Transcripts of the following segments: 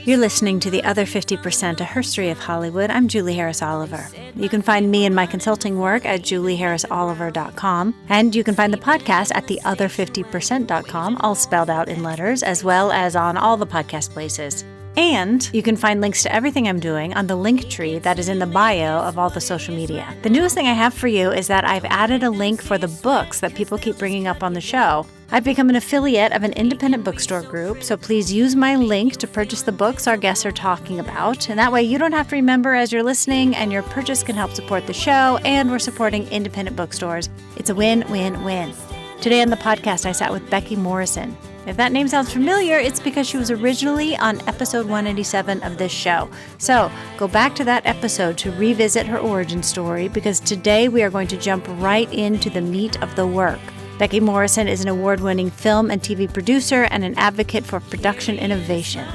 You're listening to The Other 50%, a history of Hollywood. I'm Julie Harris Oliver. You can find me and my consulting work at julieharrisoliver.com, and you can find the podcast at theother50%.com, all spelled out in letters, as well as on all the podcast places. And you can find links to everything I'm doing on the link tree that is in the bio of all the social media. The newest thing I have for you is that I've added a link for the books that people keep bringing up on the show. I've become an affiliate of an independent bookstore group, so please use my link to purchase the books our guests are talking about. And that way you don't have to remember as you're listening, and your purchase can help support the show, and we're supporting independent bookstores. It's a win-win-win. Today on the podcast, I sat with Becky Morrison. If that name sounds familiar, it's because she was originally on episode 187 of this show. So go back to that episode to revisit her origin story, because today we are going to jump right into the meat of the work. Becky Morrison is an award-winning film and TV producer and an advocate for production innovation.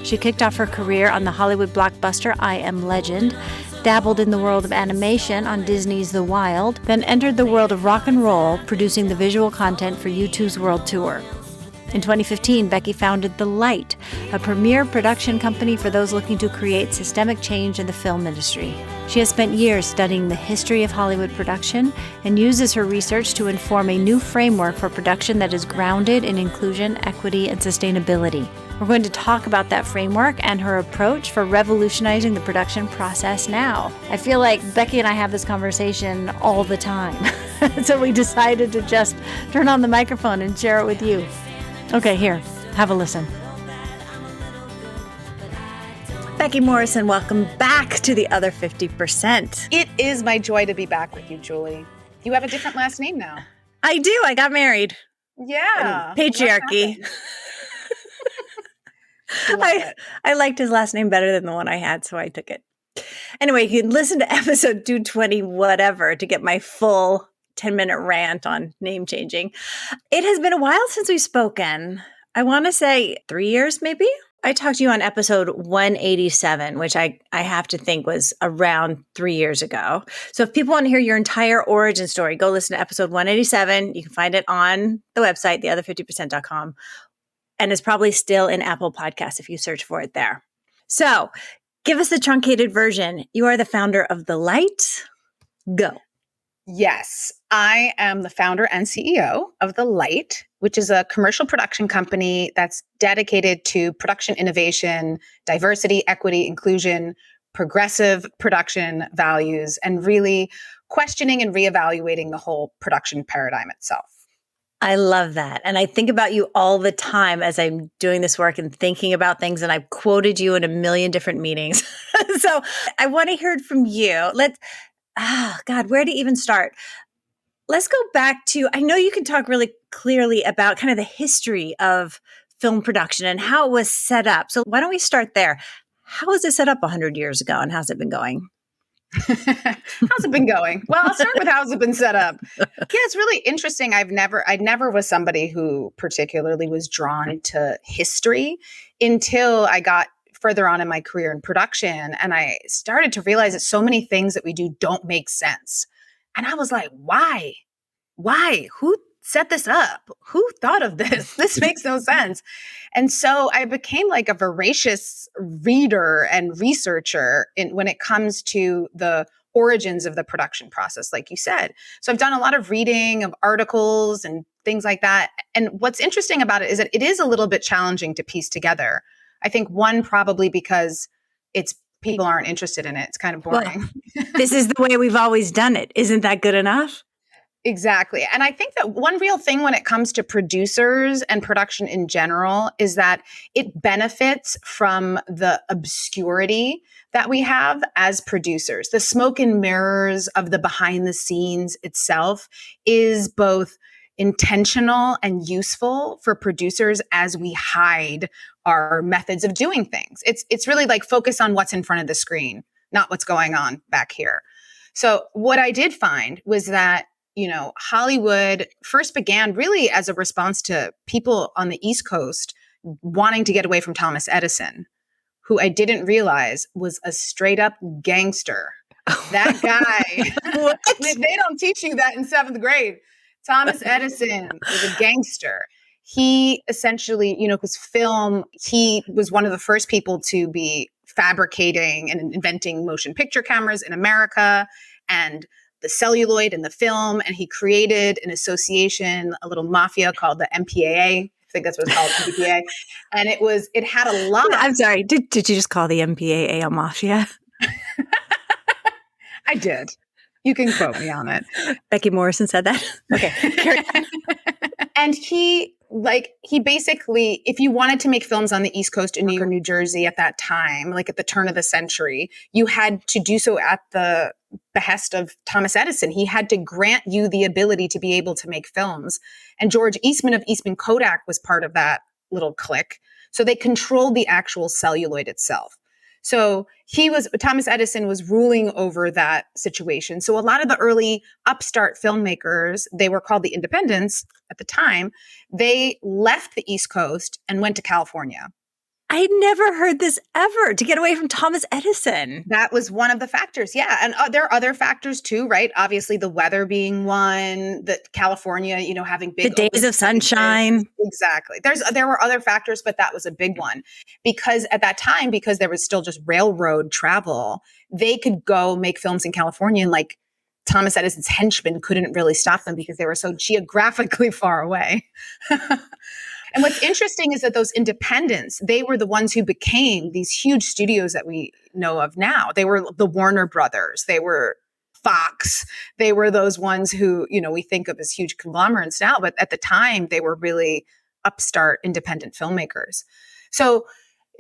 She kicked off her career on the Hollywood blockbuster I Am Legend, dabbled in the world of animation on Disney's The Wild, then entered the world of rock and roll, producing the visual content for U2's World Tour. In 2015, Becky founded The Light, a premier production company for those looking to create systemic change in the film industry. She has spent years studying the history of Hollywood production and uses her research to inform a new framework for production that is grounded in inclusion, equity, and sustainability. We're going to talk about that framework and her approach for revolutionizing the production process now. I feel like Becky and I have this conversation all the time, so we decided to just turn on the microphone and share it with you. Okay, here, have a listen. Becky Morrison, welcome back to The Other 50%. It is my joy to be back with you, Julie. You have a different last name now. I do. I got married. Yeah. Patriarchy. I liked his last name better than the one I had, so I took it. Anyway, you can listen to episode 220 whatever to get my full 10-minute rant on name changing. It has been a while since we've spoken. I want to say 3 years, maybe? I talked to you on episode 187, which I have to think was around 3 years ago. So if people want to hear your entire origin story, go listen to episode 187. You can find it on the website, theother50%.com. And it's probably still in Apple Podcasts if you search for it there. So give us the truncated version. You are the founder of The Light. Go. Yes, I am the founder and CEO of The Light, which is a commercial production company that's dedicated to production innovation, diversity, equity, inclusion, progressive production values, and really questioning and reevaluating the whole production paradigm itself. I love that. And I think about you all the time as I'm doing this work and thinking about things, and I've quoted you in a million different meetings. So I want to hear it from you. God, where to even start? Let's go back to, I know you can talk really clearly about kind of the history of film production and how it was set up. So why don't we start there? How was it set up 100 years ago, and how's it been going? How's it been going? Well, I'll start with how's it been set up. Yeah, it's really interesting. I never was somebody who particularly was drawn to history until I got further on in my career in production. And I started to realize that so many things that we do don't make sense. And I was like, why? Who set this up? Who thought of this? This makes no sense. And so I became like a voracious reader and researcher when it comes to the origins of the production process, like you said. So I've done a lot of reading of articles and things like that. And what's interesting about it is that it is a little bit challenging to piece together. I think one, probably because people aren't interested in it. It's kind of boring. Well, this is the way we've always done it. Isn't that good enough? Exactly. And I think that one real thing when it comes to producers and production in general is that it benefits from the obscurity that we have as producers. The smoke and mirrors of the behind the scenes itself is both intentional and useful for producers as we hide our methods of doing things. It's really like focus on what's in front of the screen, not what's going on back here. So what I did find was that, Hollywood first began really as a response to people on the East Coast wanting to get away from Thomas Edison, who I didn't realize was a straight up gangster. That guy, they don't teach you that in 7th grade. Thomas Edison was a gangster. he essentially, because film, he was one of the first people to be fabricating and inventing motion picture cameras in America and the celluloid and the film. And he created an association, a little mafia called the MPAA. I think that's what it's called, MPAA. And it had a lot. I'm sorry. Did you just call the MPAA a mafia? I did. You can quote me on it. Becky Morrison said that. Okay. And he basically, if you wanted to make films on the East Coast in New York or New Jersey at that time, like at the turn of the century, you had to do so at the behest of Thomas Edison. He had to grant you the ability to be able to make films. And George Eastman of Eastman Kodak was part of that little clique. So they controlled the actual celluloid itself. So Thomas Edison was ruling over that situation. So a lot of the early upstart filmmakers, they were called the independents at the time, they left the East Coast and went to California. I'd never heard this ever, to get away from Thomas Edison. That was one of the factors. Yeah. And there are other factors too, right? Obviously the weather being one, that California, having big the days of sunshine. Exactly. There were other factors, but that was a big one because at that time, because there was still just railroad travel, they could go make films in California and like Thomas Edison's henchmen couldn't really stop them because they were so geographically far away. And what's interesting is that those independents, they were the ones who became these huge studios that we know of now. They were the Warner Brothers. They were Fox. They were those ones who, we think of as huge conglomerates now, but at the time they were really upstart independent filmmakers. So,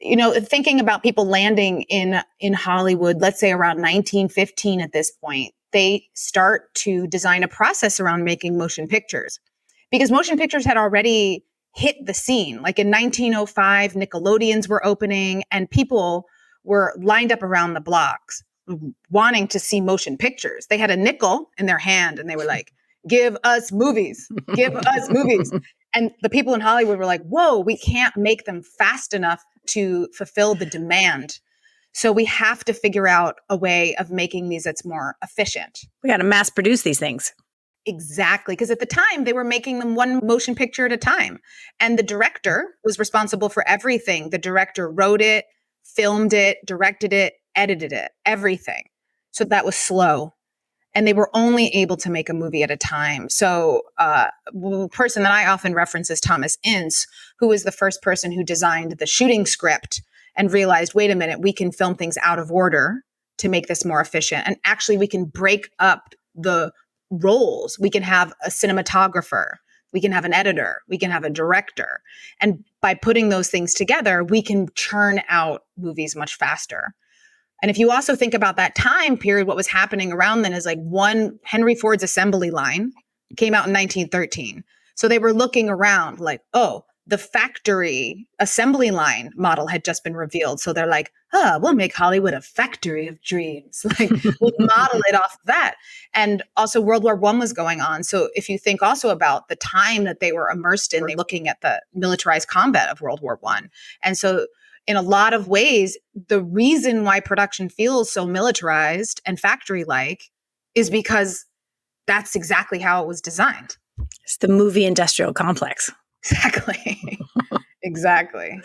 thinking about people landing in Hollywood, let's say around 1915 at this point, they start to design a process around making motion pictures because motion pictures had already hit the scene. Like in 1905, Nickelodeons were opening and people were lined up around the blocks wanting to see motion pictures. They had a nickel in their hand and they were like, give us movies, give us movies. And the people in Hollywood were like, whoa, we can't make them fast enough to fulfill the demand. So we have to figure out a way of making these that's more efficient. We got to mass produce these things. Exactly. Because at the time, they were making them one motion picture at a time. And the director was responsible for everything. The director wrote it, filmed it, directed it, edited it, everything. So that was slow. And they were only able to make a movie at a time. So the person that I often reference is Thomas Ince, who was the first person who designed the shooting script and realized, wait a minute, we can film things out of order to make this more efficient. And actually, we can break up the roles. We can have a cinematographer, we can have an editor, we can have a director. And by putting those things together, we can churn out movies much faster. And if you also think about that time period, what was happening around then is like Henry Ford's assembly line came out in 1913. So they were looking around like, oh, the factory assembly line model had just been revealed. So they're like, we'll make Hollywood a factory of dreams. Like we'll model it off that. And also World War I was going on. So if you think also about the time that they were immersed in, looking at the militarized combat of World War I. And so in a lot of ways, the reason why production feels so militarized and factory-like is because that's exactly how it was designed. It's the movie industrial complex. Exactly. Exactly.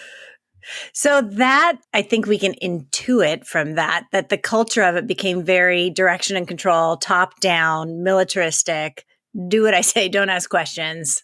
So that, I think we can intuit from that the culture of it became very direction and control, top down, militaristic, do what I say, don't ask questions.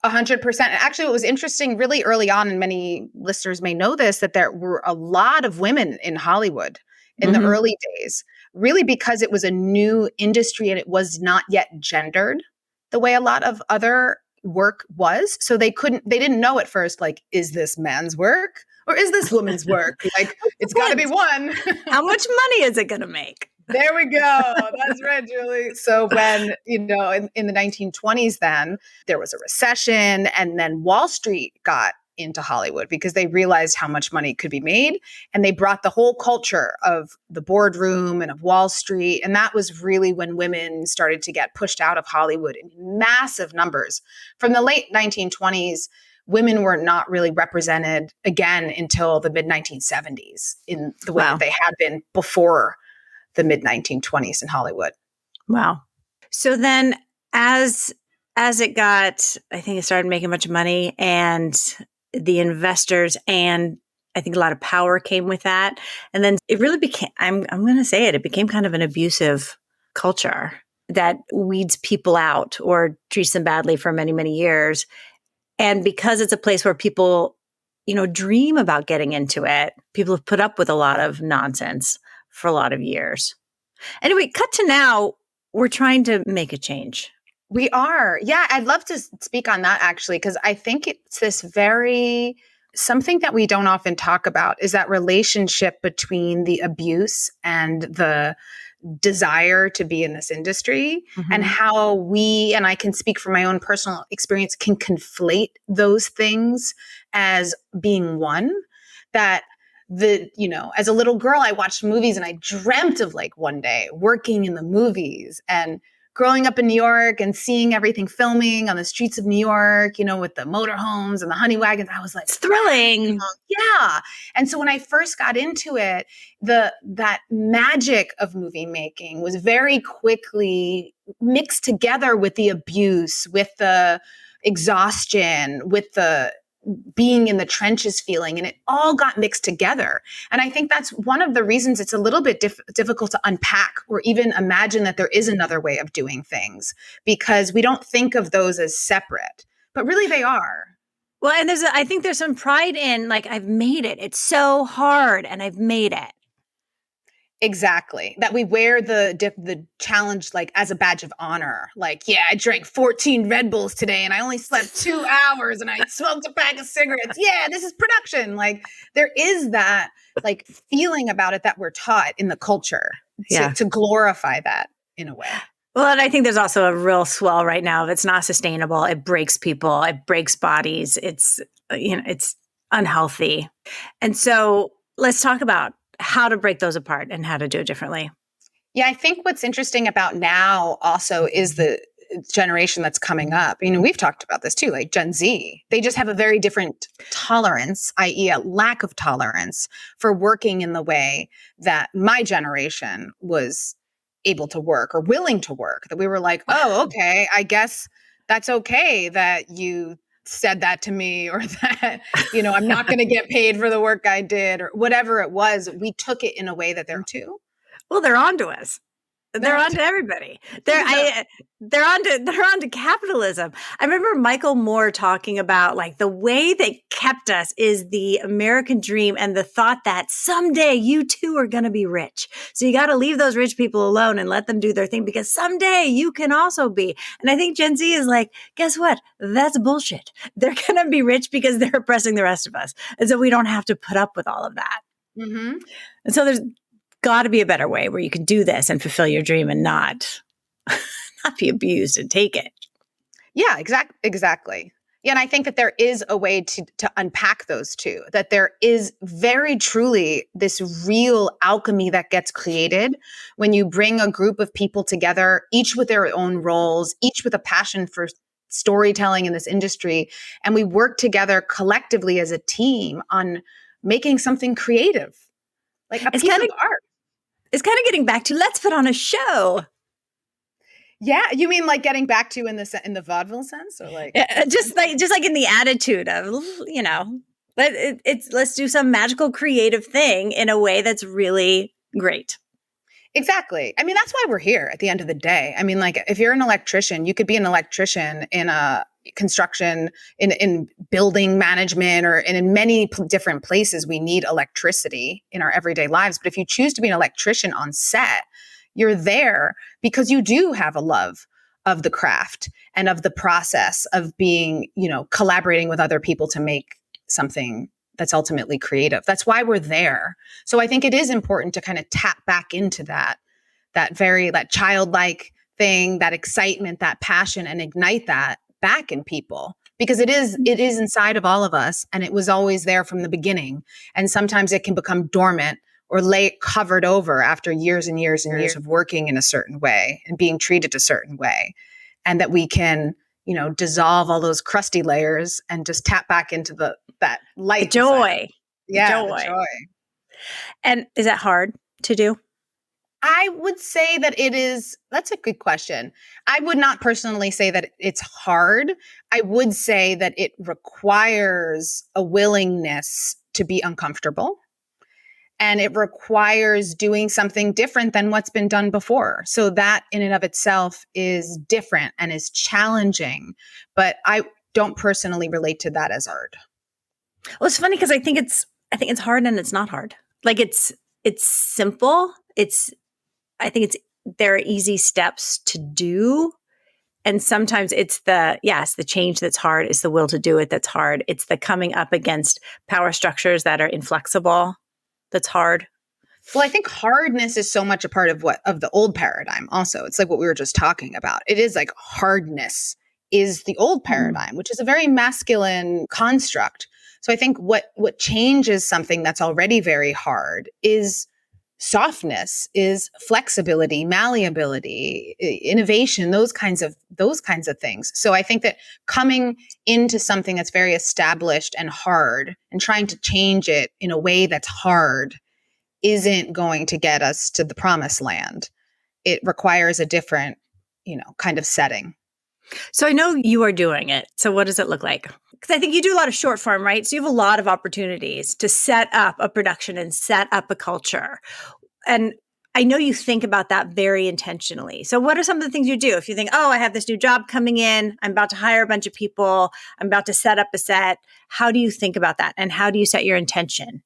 100%. Actually, what was interesting really early on, and many listeners may know this, that there were a lot of women in Hollywood in the early days, really because it was a new industry and it was not yet gendered the way a lot of other work was. So they didn't know at first, like, is this man's work or is this woman's work? Like, it's got to be one. How much money is it going to make? There we go. That's right, Julie. So when, in the 1920s, then there was a recession and then Wall Street got into Hollywood because they realized how much money could be made. And they brought the whole culture of the boardroom and of Wall Street. And that was really when women started to get pushed out of Hollywood in massive numbers. From the late 1920s, women were not really represented again until the mid 1970s in the way that they had been before the mid 1920s in Hollywood. Wow. So then as as it got, I think it started making much money, and the investors, and I think a lot of power came with that. And then it really became, I'm going to say it, it became kind of an abusive culture that weeds people out or treats them badly for many, many years. And because it's a place where people, dream about getting into it, people have put up with a lot of nonsense for a lot of years. Anyway, cut to now, we're trying to make a change. We are. Yeah, I'd love to speak on that actually, because I think it's something that we don't often talk about is that relationship between the abuse and the desire to be in this industry, and how and I can speak from my own personal experience, can conflate those things as being one. That as a little girl, I watched movies and I dreamt of like one day working in the movies, and growing up in New York and seeing everything filming on the streets of New York, with the motorhomes and the honey wagons, I was like, it's thrilling. Yeah. And so when I first got into it, that magic of movie making was very quickly mixed together with the abuse, with the exhaustion, with the being in the trenches feeling, and it all got mixed together. And I think that's one of the reasons it's a little bit difficult to unpack or even imagine that there is another way of doing things, because we don't think of those as separate, but really they are. Well, and I think there's some pride in, like, I've made it. It's so hard and I've made it. Exactly. That we wear the challenge like as a badge of honor. Like, yeah, I drank 14 Red Bulls today and I only slept 2 hours and I smoked a pack of cigarettes. Yeah, this is production. Like, there is that like feeling about it that we're taught in the culture to glorify that in a way. Well, and I think there's also a real swell right now. If it's not sustainable, it breaks people, it breaks bodies. It's, it's unhealthy. And so let's talk about how to break those apart and how to do it differently. Yeah, I think what's interesting about now also is the generation that's coming up. We've talked about this too, like Gen Z. They just have a very different tolerance, i.e. a lack of tolerance for working in the way that my generation was able to work or willing to work. That we were like, oh, okay, I guess that's okay that you said that to me, or that, I'm not going to get paid for the work I did, or whatever it was. We took it in a way that they're too. Well, they're on to us. They're on to everybody. They're on to capitalism. I remember Michael Moore talking about, like, the way they kept us is the American dream and the thought that someday you too are going to be rich. So you got to leave those rich people alone and let them do their thing, because someday you can also be. And I think Gen Z is like, guess what? That's bullshit. They're going to be rich because they're oppressing the rest of us. And so we don't have to put up with all of that. Mm-hmm. And so there's got to be a better way where you can do this and fulfill your dream and not be abused and take it. Yeah, exactly. Yeah, and I think that there is a way to unpack those two, that there is very truly this real alchemy that gets created when you bring a group of people together, each with their own roles, each with a passion for storytelling in this industry, and we work together collectively as a team on making something creative, like a piece of art. It's kind of getting back to, let's put on a show. Yeah, you mean like getting back to in the vaudeville sense, or like just like in the attitude of, let's do some magical creative thing in a way that's really great. Exactly. I mean, that's why we're here at the end of the day. I mean, like, if you're an electrician, you could be an electrician in a construction, in building management, or in many different places. We need electricity in our everyday lives. But if you choose to be an electrician on set, you're there because you do have a love of the craft and of the process of being, collaborating with other people to make something that's ultimately creative. That's why we're there. So I think it is important to kind of tap back into that childlike thing, that excitement, that passion, and ignite that back in people, because it is inside of all of us, and it was always there from the beginning. And sometimes it can become dormant or covered over after years and years and years of working in a certain way and being treated a certain way, and that we can, dissolve all those crusty layers and just tap back into that light, the joy. Yeah, the joy. And is that hard to do? I would say that that's a good question. I would not personally say that it's hard. I would say that it requires a willingness to be uncomfortable, and it requires doing something different than what's been done before. So that in and of itself is different and is challenging, but I don't personally relate to that as art. Well, it's funny because I think it's hard and it's not hard. Like it's simple. I think there are easy steps to do. And sometimes it's the change that's hard. It's the will to do it that's hard. It's the coming up against power structures that are inflexible that's hard. Well, I think hardness is so much a part of the old paradigm also. It's like what we were just talking about. It is like hardness is the old paradigm, which is a very masculine construct. So I think what changes something that's already very hard is softness, is flexibility, malleability, innovation, those kinds of things. So I think that coming into something that's very established and hard and trying to change it in a way that's hard isn't going to get us to the promised land. It requires a different, kind of setting. So I know you are doing it. So what does it look like? Because I think you do a lot of short form, right? So you have a lot of opportunities to set up a production and set up a culture. And I know you think about that very intentionally. So what are some of the things you do? If you think, oh, I have this new job coming in, I'm about to hire a bunch of people, I'm about to set up a set. How do you think about that? And how do you set your intention?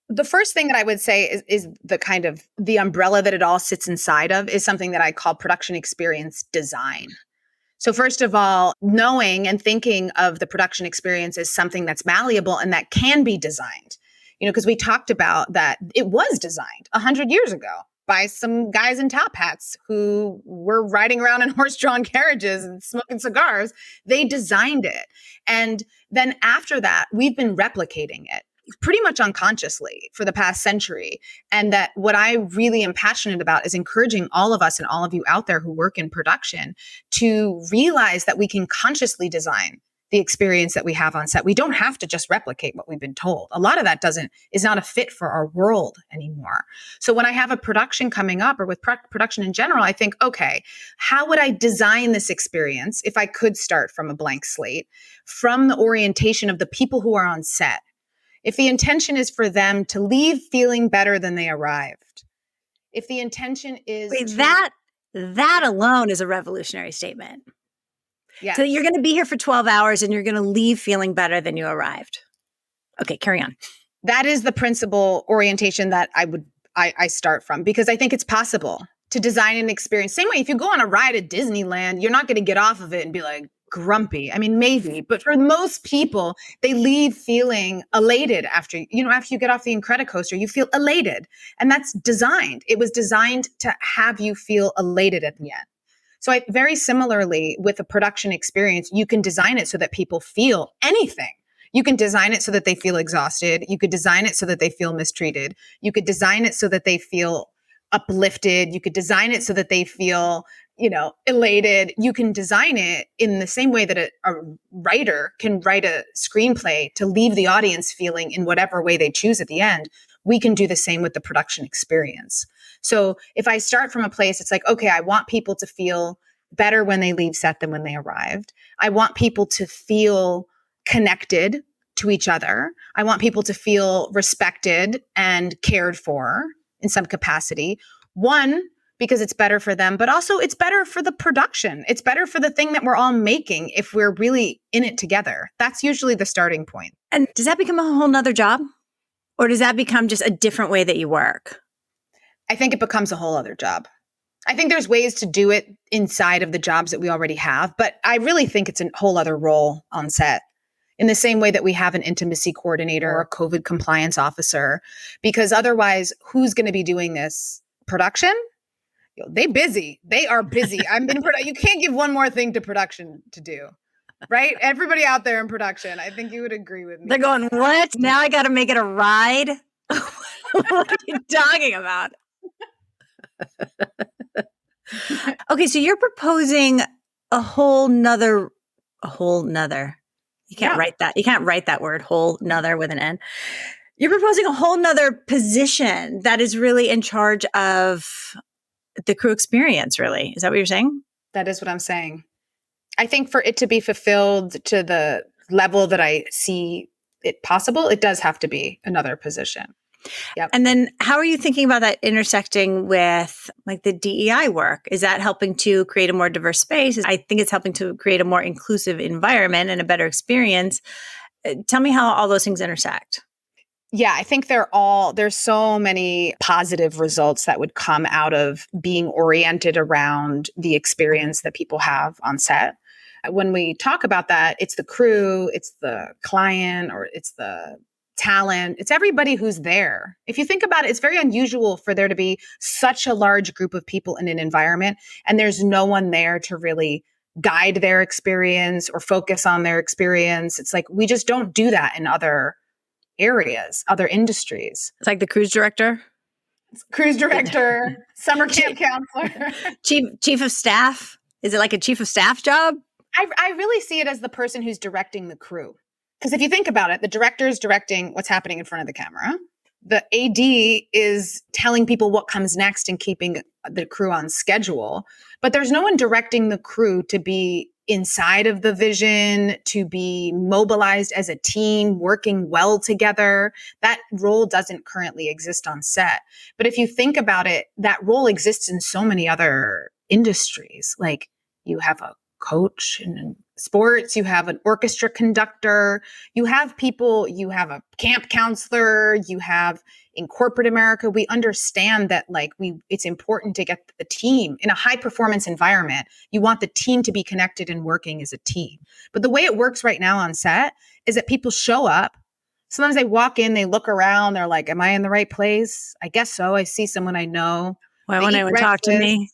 The first thing that I would say is the kind of the umbrella that it all sits inside of is something that I call production experience design. So first of all, knowing and thinking of the production experience as something that's malleable and that can be designed, because we talked about that it was designed 100 years ago by some guys in top hats who were riding around in horse-drawn carriages and smoking cigars. They designed it. And then after that, we've been replicating it pretty much unconsciously for the past century. And that what I really am passionate about is encouraging all of us and all of you out there who work in production to realize that we can consciously design the experience that we have on set. We don't have to just replicate what we've been told. A lot of that is not a fit for our world anymore. So when I have a production coming up or with production in general, I think, okay, how would I design this experience if I could start from a blank slate, from the orientation of the people who are on set? If the intention is for them to leave feeling better than they arrived, if the intention is that alone is a revolutionary statement. Yeah. So you're going to be here for 12 hours and you're going to leave feeling better than you arrived. Okay, carry on. That is the principal orientation that I start from, because I think it's possible to design an experience. Same way, if you go on a ride at Disneyland, you're not going to get off of it and be like grumpy. I mean, maybe, but for most people, they leave feeling elated after you get off the Incredicoaster, you feel elated. And that's designed. It was designed to have you feel elated at the end. So very similarly with a production experience, you can design it so that people feel anything. You can design it so that they feel exhausted. You could design it so that they feel mistreated. You could design it so that they feel uplifted. You could design it so that they feel, elated. You can design it in the same way that a writer can write a screenplay to leave the audience feeling in whatever way they choose at the end. We can do the same with the production experience. So if I start from a place, it's like, okay, I want people to feel better when they leave set than when they arrived. I want people to feel connected to each other. I want people to feel respected and cared for in some capacity. One, because it's better for them, but also it's better for the production. It's better for the thing that we're all making if we're really in it together. That's usually the starting point. And does that become a whole nother job? Or does that become just a different way that you work? I think it becomes a whole other job. I think there's ways to do it inside of the jobs that we already have, but I really think it's a whole other role on set. In the same way that we have an intimacy coordinator or a COVID compliance officer, because otherwise, who's going to be doing this? Production? They busy. They are busy. You can't give one more thing to production to do, right? Everybody out there in production, I think you would agree with me. They're going, what? Now I got to make it a ride? What are you talking about? Okay, so you're proposing a whole nother. You can't write that. You can't write that word, whole nother with an N. You're proposing a whole nother position that is really in charge of the crew experience, really. Is that what you're saying? That is what I'm saying. I think for it to be fulfilled to the level that I see it possible, it does have to be another position. Yep. And then how are you thinking about that intersecting with like the DEI work? Is that helping to create a more diverse space? I think it's helping to create a more inclusive environment and a better experience. Tell me how all those things intersect. Yeah, I think there's so many positive results that would come out of being oriented around the experience that people have on set. When we talk about that, it's the crew, it's the client, or it's the talent, it's everybody who's there. If you think about it, it's very unusual for there to be such a large group of people in an environment and there's no one there to really guide their experience or focus on their experience. It's like we just don't do that in other areas, other industries. It's like the cruise director. Cruise director, summer camp counselor. Chief of staff. Is it like a chief of staff job? I really see it as the person who's directing the crew. Because if you think about it, the director is directing what's happening in front of the camera. The AD is telling people what comes next and keeping the crew on schedule. But there's no one directing the crew to be inside of the vision, to be mobilized as a team, working well together. That role doesn't currently exist on set. But if you think about it, that role exists in so many other industries. Like you have a coach in sports, you have an orchestra conductor, you have a camp counselor, you have in corporate America, we understand that it's important to get the team in a high performance environment. You want the team to be connected and working as a team. But the way it works right now on set is that people show up. Sometimes they walk in, they look around, they're like, am I in the right place? I guess so. I see someone I know. Why won't anyone talk to me?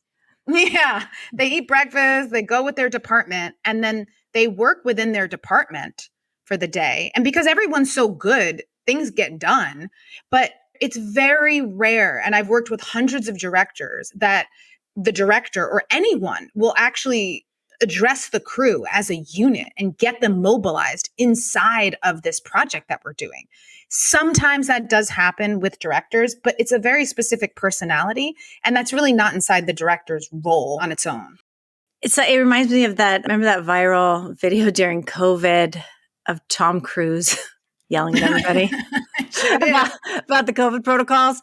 Yeah. They eat breakfast, they go with their department, and then they work within their department for the day. And because everyone's so good, things get done. But it's very rare, and I've worked with hundreds of directors, that the director or anyone will actually address the crew as a unit and get them mobilized inside of this project that we're doing. Sometimes that does happen with directors, but it's a very specific personality, and that's really not inside the director's role on its own. It reminds me of that. Remember that viral video during COVID of Tom Cruise yelling at everybody about the COVID protocols?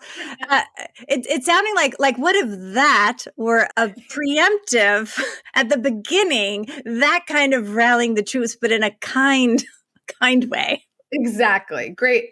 It's sounding like what if that were a preemptive at the beginning, that kind of rallying the troops, but in a kind way. Exactly. Great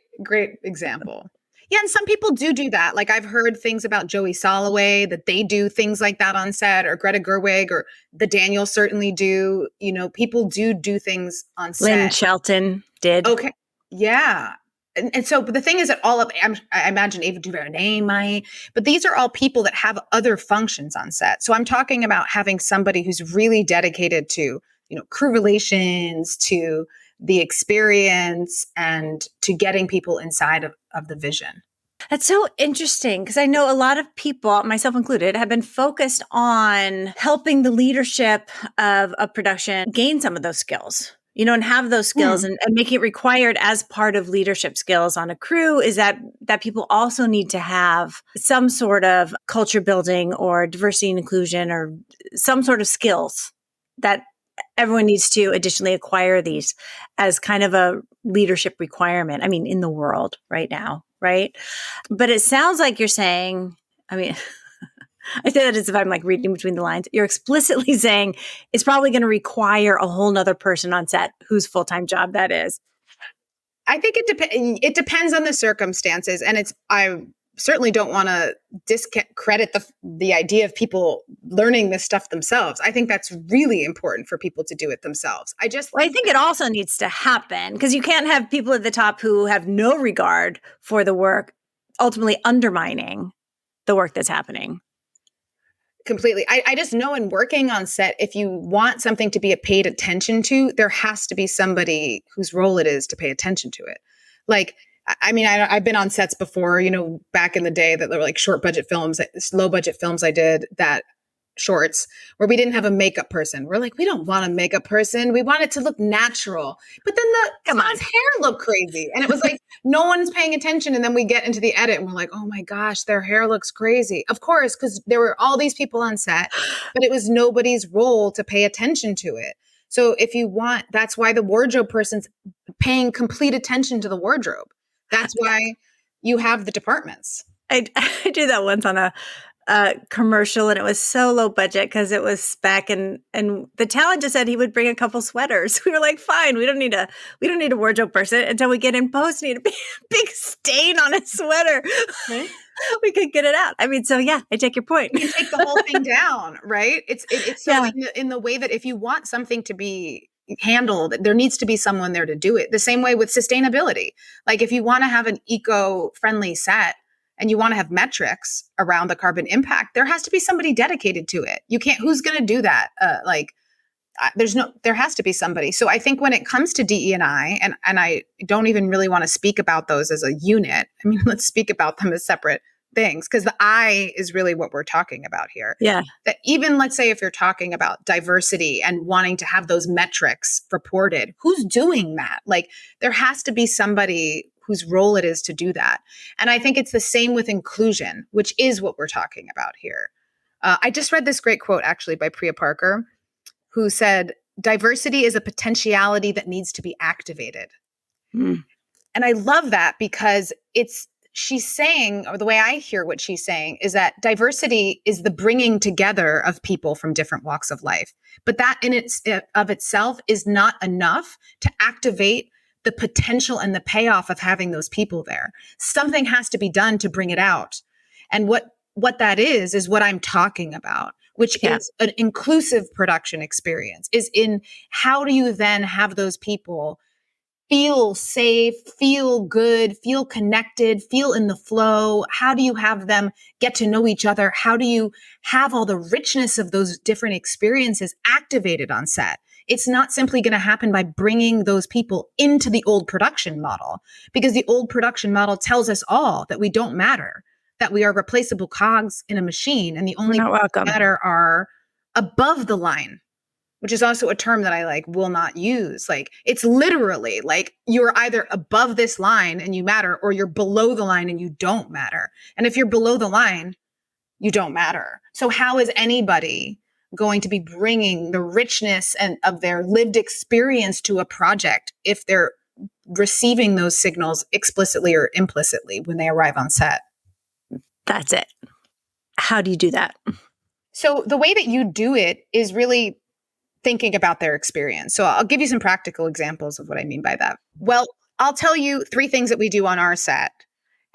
example. Yeah, and some people do that. Like I've heard things about Joey Soloway, that they do things like that on set, or Greta Gerwig, or the Daniels certainly do. You know, people do things on set. Lynn Shelton did. Okay. Yeah. And so, but the thing is that I imagine Ava DuVernay might, but these are all people that have other functions on set. So I'm talking about having somebody who's really dedicated to, crew relations, to the experience, and to getting people inside of the vision. That's so interesting, because I know a lot of people, myself included, have been focused on helping the leadership of a production gain some of those skills, and have those skills and making it required as part of leadership skills on a crew, is that people also need to have some sort of culture building or diversity and inclusion, or some sort of skills that everyone needs to additionally acquire these as kind of a leadership requirement. I mean, in the world right now, right? But it sounds like you're saying, I say that as if I'm like reading between the lines. You're explicitly saying it's probably going to require a whole nother person on set whose full-time job that is. I think it depends on the circumstances. And I certainly don't want to discredit the idea of people learning this stuff themselves. I think that's really important for people to do it themselves. I think it also needs to happen, because you can't have people at the top who have no regard for the work ultimately undermining the work that's happening. Completely. I just know in working on set, if you want something to be paid attention to, there has to be somebody whose role it is to pay attention to it. Like, I've been on sets before, back in the day, that there were like low budget films I did that shorts where we didn't have a makeup person. We're like, we don't want a makeup person. We want it to look natural. But then the someone's hair looked crazy. And it was like, no one's paying attention. And then we get into the edit and we're like, oh my gosh, their hair looks crazy. Of course, because there were all these people on set, but it was nobody's role to pay attention to it. So if you want, that's why the wardrobe person's paying complete attention to the wardrobe. That's why you have the departments. I did that once on a commercial, and it was so low budget because it was spec, and the talent just said he would bring a couple sweaters. We were like, fine, we don't need a wardrobe person until we get in post. Need a big stain on a sweater. Right? We could get it out. I mean, so yeah, I take your point. You can take the whole thing down, right? It's so in the way that if you want something to be handled, there needs to be someone there to do it. The same way with sustainability. Like if you want to have an eco-friendly set and you want to have metrics around the carbon impact, there has to be somebody dedicated to it. You can't, who's going to do that? There has to be somebody. So I think when it comes to DE&I, and I don't even really want to speak about those as a unit. I mean, let's speak about them as separate things, because the I is really what we're talking about here. Yeah. That even, let's say, if you're talking about diversity and wanting to have those metrics reported, who's doing that? Like there has to be somebody whose role it is to do that. And I think it's the same with inclusion, which is what we're talking about here. I just read this great quote actually by Priya Parker, who said, diversity is a potentiality that needs to be activated. And I love that because she's saying, or the way I hear what she's saying, is that diversity is the bringing together of people from different walks of life. But that in itself is not enough to activate the potential and the payoff of having those people there. Something has to be done to bring it out. And what that is what I'm talking about, which is an inclusive production experience, is in how do you then have those people feel safe, feel good, feel connected, feel in the flow? How do you have them get to know each other? How do you have all the richness of those different experiences activated on set? It's not simply going to happen by bringing those people into the old production model, because the old production model tells us all that we don't matter, that we are replaceable cogs in a machine, and the only people that matter are above the line, which is also a term that I will not use. Like it's literally like you're either above this line and you matter, or you're below the line and you don't matter. And if you're below the line, you don't matter. So how is anybody going to be bringing the richness of their lived experience to a project if they're receiving those signals explicitly or implicitly when they arrive on set? That's it. How do you do that? So the way that you do it is really thinking about their experience. So I'll give you some practical examples of what I mean by that. Well, I'll tell you 3 things that we do on our set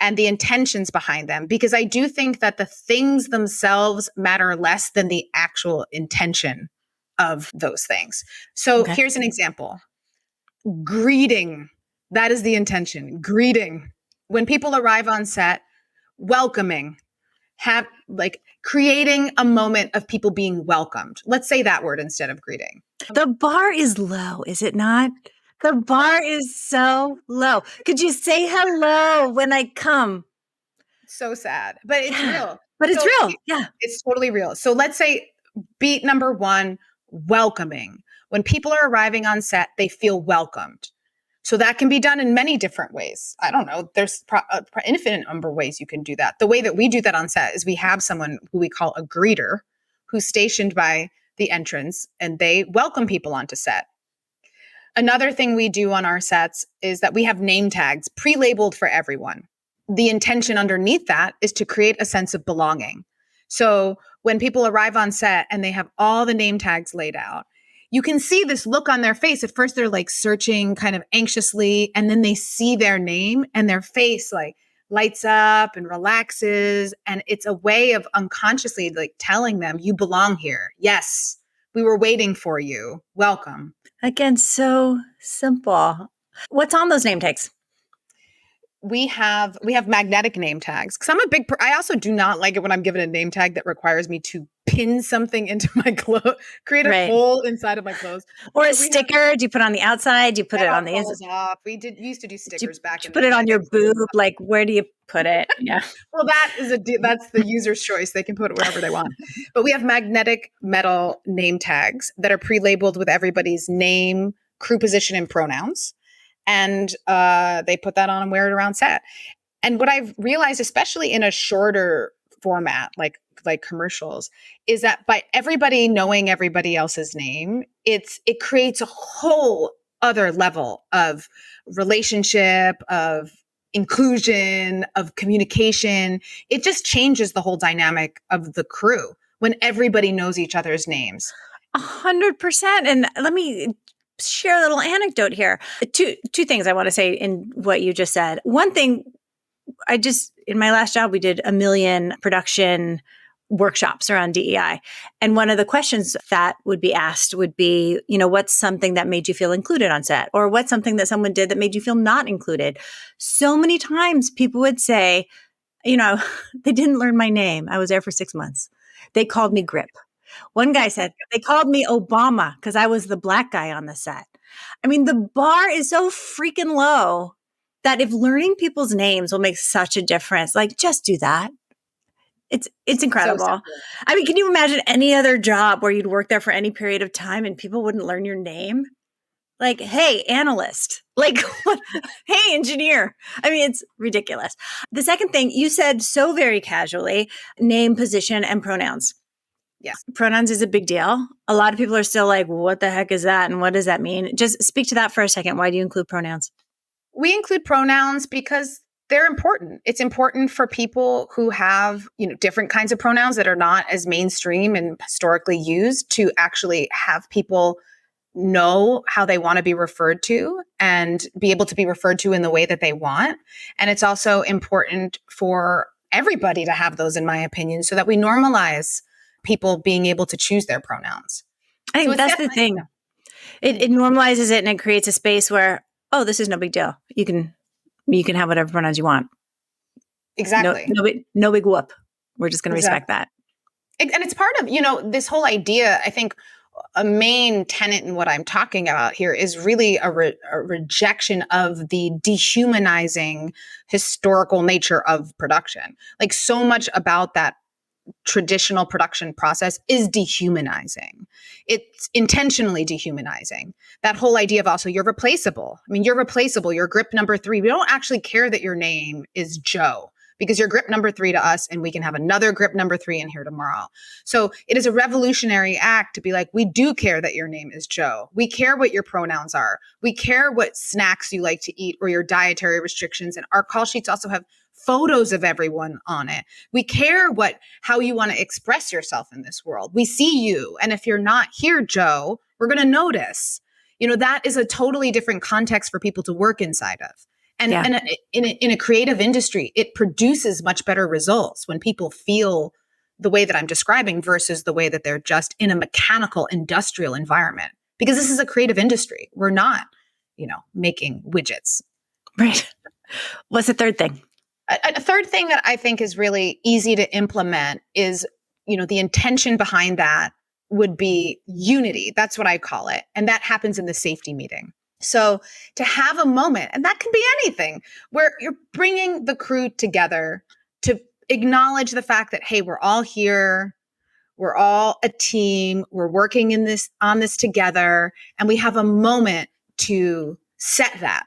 and the intentions behind them, because I do think that the things themselves matter less than the actual intention of those things. So Here's an example. Greeting. That is the intention. Greeting. When people arrive on set, welcoming. Creating a moment of people being welcomed. Let's say that word instead of greeting. The bar is low, is it not? The bar is so low. Could you say hello when I come? So sad, but it's real. But it's real. Yeah. It's totally real. So let's say beat number 1, welcoming. When people are arriving on set, they feel welcomed. So that can be done in many different ways. I don't know. There's infinite number of ways you can do that. The way that we do that on set is we have someone who we call a greeter who's stationed by the entrance, and they welcome people onto set. Another thing we do on our sets is that we have name tags pre-labeled for everyone. The intention underneath that is to create a sense of belonging. So when people arrive on set and they have all the name tags laid out, you can see this look on their face. At first, they're searching kind of anxiously, and then they see their name and their face lights up and relaxes. And it's a way of unconsciously telling them, you belong here. Yes, we were waiting for you. Welcome. Again, so simple. What's on those name tags? We have magnetic name tags, because I'm I also do not like it when I'm given a name tag that requires me to pin something into my clothes, create a Right. hole inside of my clothes. Or a So we sticker. Do you put it on the outside? Do you put that it all on the inside? falls off. We used to do Do you, stickers back do you in the put it day. on your boob? Like, where do you put it? Yeah. Well, that's the user's choice. They can put it wherever they want. But we have magnetic metal name tags that are pre-labeled with everybody's name, crew position, and pronouns. And they put that on and wear it around set. And what I've realized, especially in a shorter format, like commercials, is that by everybody knowing everybody else's name, it creates a whole other level of relationship, of inclusion, of communication. It just changes the whole dynamic of the crew when everybody knows each other's names. 100%. And let me share a little anecdote here. Two things I want to say in what you just said. One thing, in my last job, we did 1 million production workshops around DEI. And one of the questions that would be asked would be, what's something that made you feel included on set? Or what's something that someone did that made you feel not included? So many times people would say, they didn't learn my name. I was there for 6 months. They called me Grip. One guy said they called me Obama because I was the black guy on the set. I mean, the bar is so freaking low that if learning people's names will make such a difference, like just do that. It's incredible. So I mean, can you imagine any other job where you'd work there for any period of time and people wouldn't learn your name? Like, hey, analyst. Like, hey, engineer. I mean, it's ridiculous. The second thing you said so very casually, name, position, and pronouns. Yes. Pronouns is a big deal. A lot of people are still like, what the heck is that? And what does that mean? Just speak to that for a second. Why do you include pronouns? We include pronouns because they're important. It's important for people who have, different kinds of pronouns that are not as mainstream and historically used to actually have people know how they want to be referred to and be able to be referred to in the way that they want. And it's also important for everybody to have those, in my opinion, so that we normalize people being able to choose their pronouns. I think that's the thing. It normalizes it and it creates a space where, oh, this is no big deal. You can have whatever pronouns you want. Exactly. No big whoop. We're just going to respect that. And it's part of, this whole idea. I think a main tenet in what I'm talking about here is really a rejection of the dehumanizing historical nature of production. Like so much about that traditional production process is dehumanizing. It's intentionally dehumanizing. That whole idea of also you're replaceable. I mean, you're replaceable. You're grip number 3. We don't actually care that your name is Joe because you're grip number 3 to us and we can have another grip number 3 in here tomorrow. So it is a revolutionary act to be like, we do care that your name is Joe. We care what your pronouns are. We care what snacks you like to eat or your dietary restrictions. And our call sheets also have photos of everyone on it. We care how you want to express yourself in this world. We see you. And if you're not here, Joe, we're going to notice. That is a totally different context for people to work inside of. And in a creative industry, it produces much better results when people feel the way that I'm describing versus the way that they're just in a mechanical industrial environment. Because this is a creative industry. We're not, making widgets. Right. What's the third thing? A third thing that I think is really easy to implement is, the intention behind that would be unity. That's what I call it. And that happens in the safety meeting. So to have a moment, and that can be anything, where you're bringing the crew together to acknowledge the fact that, hey, we're all here. We're all a team. We're working on this together. And we have a moment to set that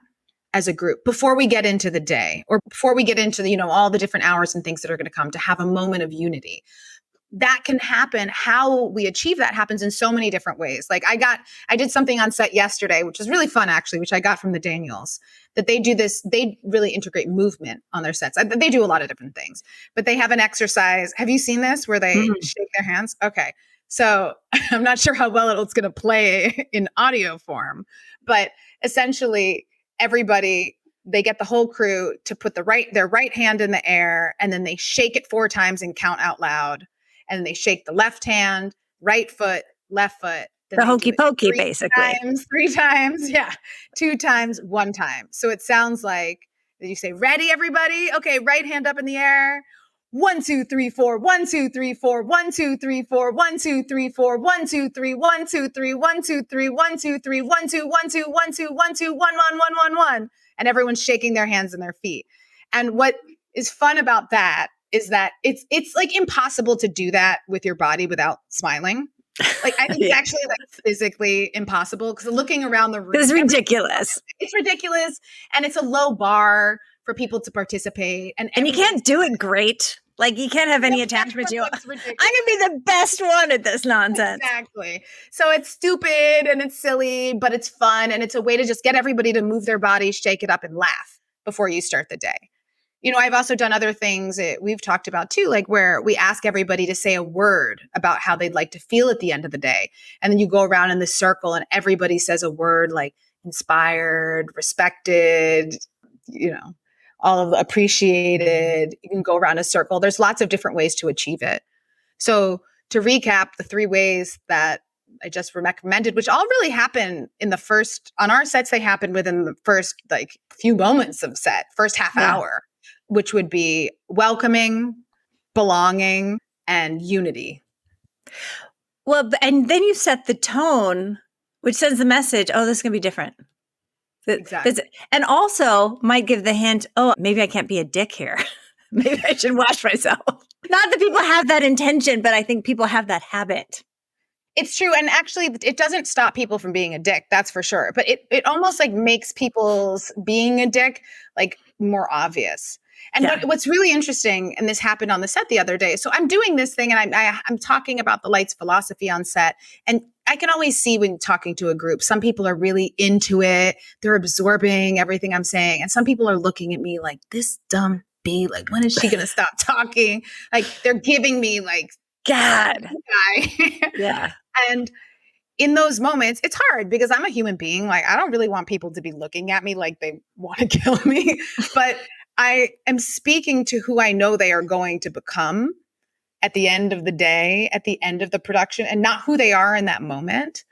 as a group before we get into the day or before we get into all the different hours and things that are going to come, to have a moment of unity. That can happen. How we achieve that happens in so many different ways. Like I did something on set yesterday, which was really fun actually, which I got from the Daniels, that they really integrate movement on their sets. They do a lot of different things, but they have an exercise. Have you seen this where they shake their hands? Okay. So I'm not sure how well it's going to play in audio form, but essentially everybody, they get the whole crew to put their right hand in the air, and then they shake it 4 times and count out loud. And they shake the left hand, right foot, left foot. The hokey pokey, basically. 3 times. Yeah. 2 times, 1 time. So it sounds like you say, ready, everybody? Okay. Right hand up in the air. 1, 2, 3, 4, 1, 2, 3, 4, 1, 2, 3, 4, 1, 2, 3, 4, 1, 2, 3, 1, 2, 3, 1, 2, 3, 1, 2, 3, 1, 2, 1, 2, 1, 2, 1, 2, 1, 1, 1, 1, 1. And everyone's shaking their hands and their feet. And what is fun about that is that it's like impossible to do that with your body without smiling. Like I think it's actually like physically impossible because looking around the room, it's ridiculous. It's ridiculous, and it's a low bar for people to participate, and you can't do it great. Like you can't have any attachment to it. I can be the best one at this nonsense. Exactly. So it's stupid and it's silly, but it's fun, and it's a way to just get everybody to move their bodies, shake it up, and laugh before you start the day. You know, I've also done other things that we've talked about too, like where we ask everybody to say a word about how they'd like to feel at the end of the day. And then you go around in the circle and everybody says a word like inspired, respected, you know, all of the appreciated. You can go around a circle. There's lots of different ways to achieve it. So to recap, the 3 ways that I just recommended, which all really happen in the first, on our sets, they happen within the first like few moments of set, first half hour, which would be welcoming, belonging, and unity. Well, and then you set the tone, which sends the message, oh, this is going to be different. Exactly. And also might give the hint, oh, maybe I can't be a dick here. Maybe I should watch myself. Not that people have that intention, but I think people have that habit. It's true. And actually, it doesn't stop people from being a dick. That's for sure. But it almost like makes people's being a dick like more obvious. And what's really interesting, and this happened on the set the other day. So I'm doing this thing and I'm talking about the lights philosophy on set. And I can always see when talking to a group, some people are really into it. They're absorbing everything I'm saying. And some people are looking at me like, this dumb bee, like, when is she going to stop talking? Like they're giving me like, God. Yeah. And in those moments, it's hard because I'm a human being. Like, I don't really want people to be looking at me like they want to kill me. But I am speaking to who I know they are going to become at the end of the day, at the end of the production, and not who they are in that moment.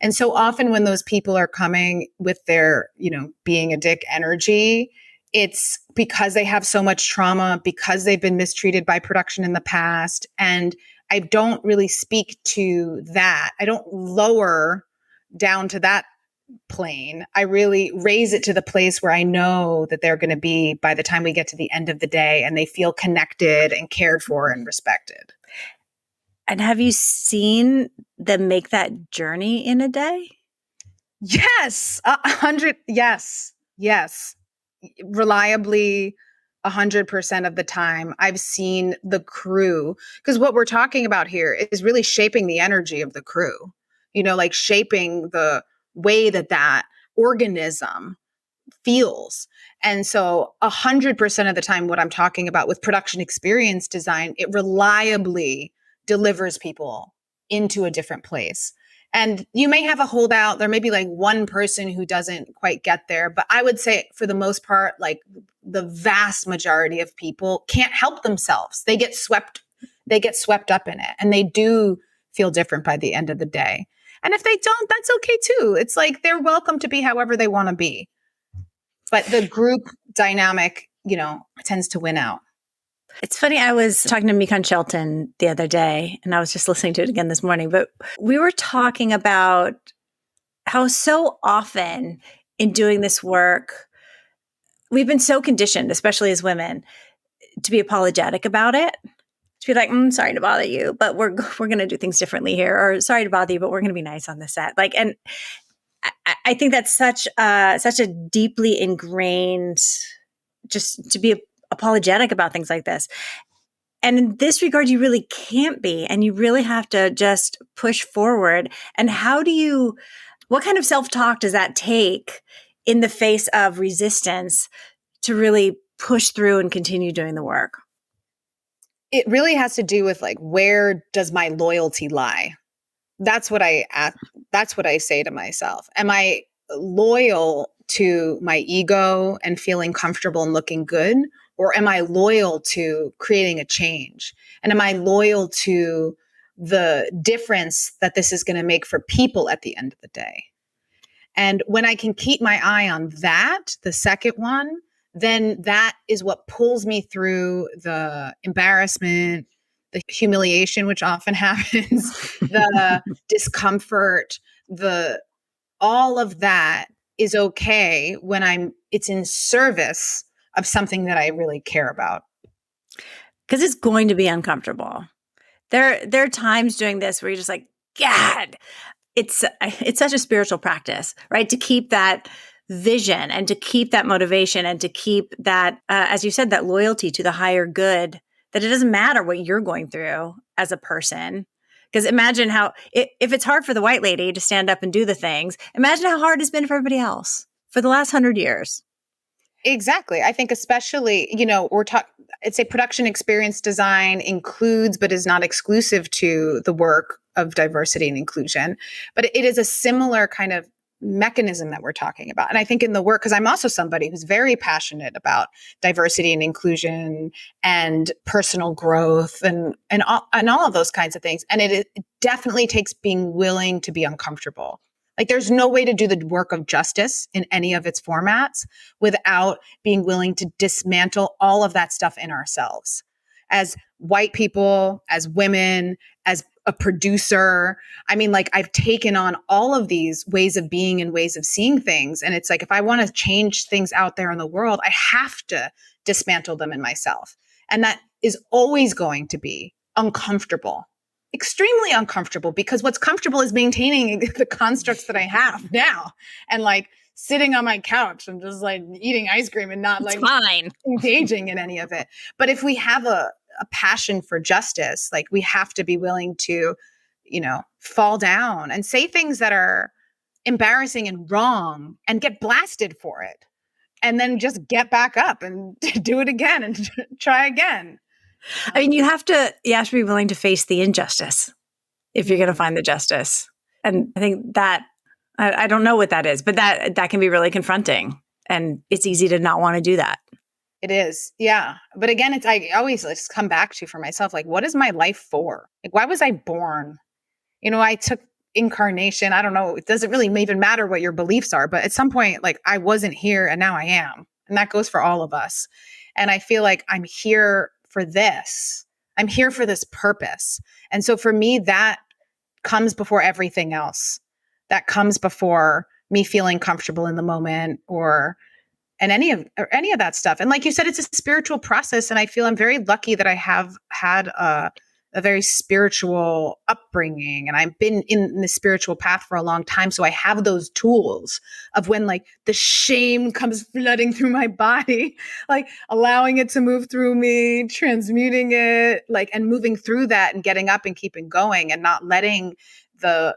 And so often when those people are coming with their, you know, being a dick energy, it's because they have so much trauma, because they've been mistreated by production in the past. And I don't really speak to that. I don't lower down to that plane. I really raise it to the place where I know that they're going to be by the time we get to the end of the day and they feel connected and cared for and respected. And have you seen them make that journey in a day? Yes. 100. Yes. Reliably. 100% of the time I've seen the crew, because what we're talking about here is really shaping the energy of the crew, you know, like shaping the way that organism feels. And so 100% of the time, what I'm talking about with production experience design, it reliably delivers people into a different place. And you may have a holdout. There may be like one person who doesn't quite get there. But I would say for the most part, like the vast majority of people can't help themselves. They get swept up in it. And they do feel different by the end of the day. And if they don't, that's okay too. It's like they're welcome to be however they want to be. But the group dynamic, you know, tends to win out. It's funny. I was talking to Mikan Shelton the other day, and I was just listening to it again this morning, but we were talking about how so often in doing this work, we've been so conditioned, especially as women, to be apologetic about it, to be like, sorry to bother you, but we're going to do things differently here, or sorry to bother you, but we're going to be nice on the set. Like, and I think that's such a deeply ingrained, just to be apologetic about things like this. And in this regard, you really can't be, and you really have to just push forward. And what kind of self-talk does that take in the face of resistance to really push through and continue doing the work? It really has to do with like, where does my loyalty lie? That's what I say to myself. Am I loyal to my ego and feeling comfortable and looking good? Or am I loyal to creating a change? And am I loyal to the difference that this is going to make for people at the end of the day? And when I can keep my eye on that, the second one, then that is what pulls me through the embarrassment, the humiliation, which often happens, the discomfort, the all of that is okay when it's in service of something that I really care about. Because it's going to be uncomfortable. There are times doing this where you're just like, God, it's such a spiritual practice, right? To keep that vision and to keep that motivation and to keep that, as you said, that loyalty to the higher good, that it doesn't matter what you're going through as a person. Because imagine how, if it's hard for the white lady to stand up and do the things, imagine how hard it's been for everybody else for the last 100 years. Exactly. I think especially, it's a production experience design includes, but is not exclusive to the work of diversity and inclusion. But it is a similar kind of mechanism that we're talking about. And I think in the work, because I'm also somebody who's very passionate about diversity and inclusion and personal growth and all of those kinds of things. And it definitely takes being willing to be uncomfortable. Like there's no way to do the work of justice in any of its formats without being willing to dismantle all of that stuff in ourselves. As white people, as women, as a producer. I mean, like I've taken on all of these ways of being and ways of seeing things. And it's like, if I want to change things out there in the world, I have to dismantle them in myself. And that is always going to be uncomfortable. Extremely uncomfortable, because what's comfortable is maintaining the constructs that I have now and like sitting on my couch and just like eating ice cream and not like engaging in any of it. But if we have a passion for justice, like we have to be willing to, fall down and say things that are embarrassing and wrong and get blasted for it. And then just get back up and do it again and try again. I mean, you have to be willing to face the injustice if you're going to find the justice. And I think that, I don't know what that is, but that can be really confronting. And it's easy to not want to do that. It is. Yeah. But again, I always just come back to for myself, like, what is my life for? Like, why was I born? I took incarnation. I don't know. It doesn't really even matter what your beliefs are, but at some point, like I wasn't here and now I am. And that goes for all of us. And I feel like I'm here for this. I'm here for this purpose. And so for me, that comes before everything else. That comes before me feeling comfortable in the moment and any of that stuff. And like you said, it's a spiritual process. And I feel I'm very lucky that I have had a very spiritual upbringing, and I've been in the spiritual path for a long time. So I have those tools of when like the shame comes flooding through my body, like allowing it to move through me, transmuting it, like, and moving through that and getting up and keeping going and not letting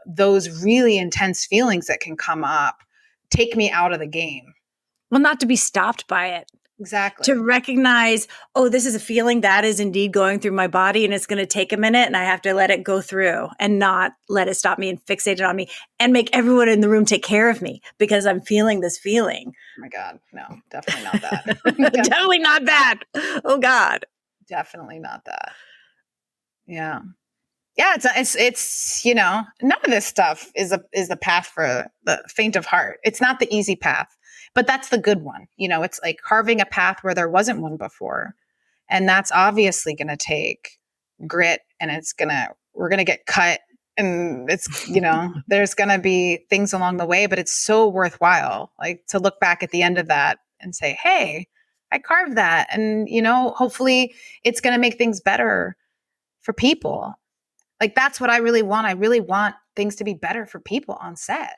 those really intense feelings that can come up take me out of the game. Well, not to be stopped by it. Exactly. To recognize, oh, this is a feeling that is indeed going through my body and it's going to take a minute and I have to let it go through and not let it stop me and fixate it on me and make everyone in the room take care of me because I'm feeling this feeling. Oh my God. No, definitely not that. Definitely not that. Oh God. Definitely not that. Yeah. Yeah. It's, none of this stuff is the path for the faint of heart. It's not the easy path. But that's the good one. It's like carving a path where there wasn't one before. And that's obviously going to take grit, and we're going to get cut, and it's, there's going to be things along the way, but it's so worthwhile, like to look back at the end of that and say, hey, I carved that. And, hopefully it's going to make things better for people. Like, that's what I really want. I really want things to be better for people on set.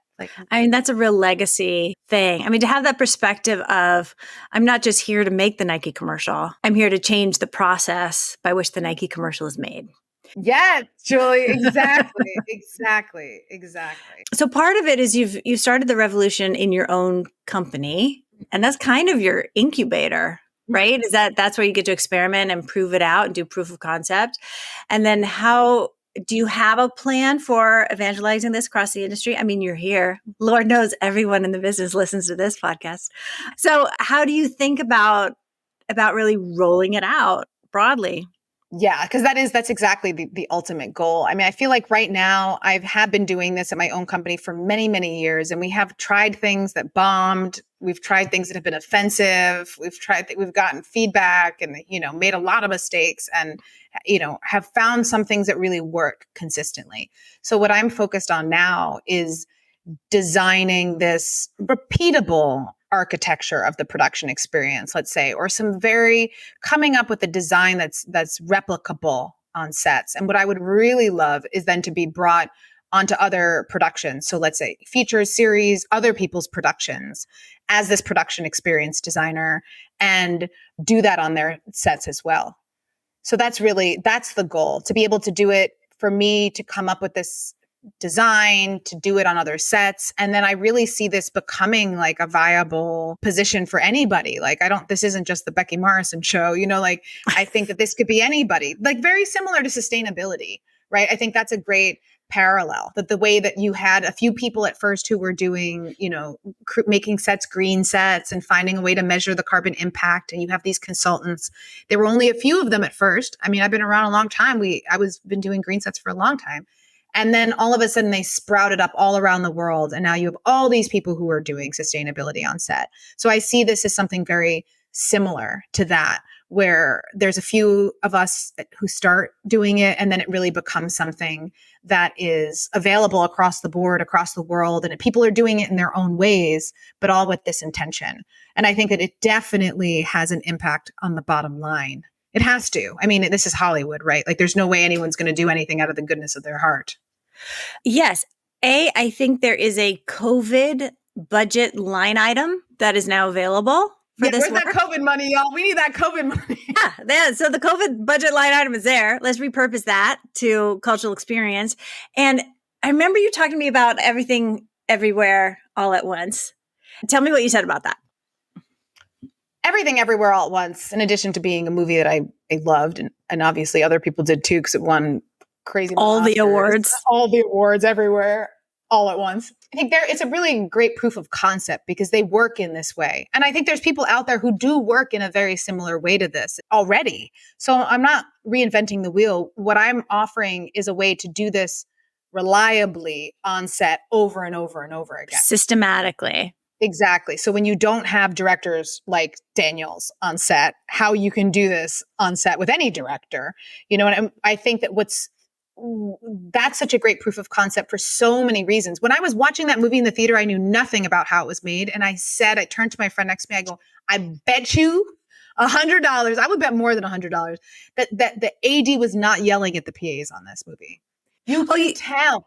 I mean, that's a real legacy thing. I mean, to have that perspective of, I'm not just here to make the Nike commercial. I'm here to change the process by which the Nike commercial is made. Yes, Julie, exactly, exactly. So part of it is you've started the revolution in your own company, and that's kind of your incubator, right? Is that's where you get to experiment and prove it out and do proof of concept. And then how do you have a plan for evangelizing this across the industry? I mean, you're here. Lord knows everyone in the business listens to this podcast. So how do you think about really rolling it out broadly? Yeah, because that's exactly the ultimate goal. I mean, I feel like right now I have been doing this at my own company for many, many years, and we have tried things that bombed. We've tried things that have been offensive. We've gotten feedback and, made a lot of mistakes and, have found some things that really work consistently. So what I'm focused on now is designing this repeatable architecture of the production experience, let's say, or coming up with a design that's replicable on sets. And what I would really love is then to be brought onto other productions. So let's say features, series, other people's productions as this production experience designer, and do that on their sets as well. So that's the goal, to be able to do it, for me to come up with this design, to do it on other sets. And then I really see this becoming like a viable position for anybody. Like, this isn't just the Becky Morrison show, I think that this could be anybody, like very similar to sustainability, right? I think that's a great parallel, that the way that you had a few people at first who were doing, making sets, green sets, and finding a way to measure the carbon impact. And you have these consultants. There were only a few of them at first. I mean, I've been around a long time. Been doing green sets for a long time. And then all of a sudden they sprouted up all around the world. And now you have all these people who are doing sustainability on set. So I see this as something very similar to that, where there's a few of us who start doing it, and then it really becomes something that is available across the board, across the world. And people are doing it in their own ways, but all with this intention. And I think that it definitely has an impact on the bottom line. It has to. I mean, this is Hollywood, right? Like, there's no way anyone's going to do anything out of the goodness of their heart. Yes. I think there is a COVID budget line item that is now available for this work. Where's that COVID money, y'all? We need that COVID money. Yeah. So the COVID budget line item is there. Let's repurpose that to cultural experience. And I remember you talking to me about Everything Everywhere All at Once. Tell me what you said about that. Everything Everywhere All at Once, in addition to being a movie that I loved, and obviously other people did too, because it won crazy all the awards everywhere all at once. I think it's a really great proof of concept because they work in this way. And I think there's people out there who do work in a very similar way to this already. So I'm not reinventing the wheel. What I'm offering is a way to do this reliably on set over and over and over again. Systematically. Exactly. So when you don't have directors like Daniels on set, how you can do this on set with any director, and I think that that's such a great proof of concept for so many reasons. When I was watching that movie in the theater, I knew nothing about how it was made. And I turned to my friend next to me, I go, I bet you $100, I would bet more than $100 that the AD was not yelling at the PAs on this movie. You can tell.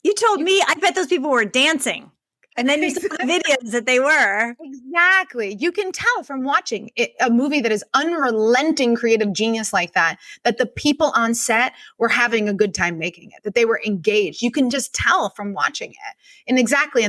You told me, I bet those people were dancing. And then you saw the videos that they were. Exactly. You can tell from watching a movie that is unrelenting creative genius like that the people on set were having a good time making it, that they were engaged. You can just tell from watching it. And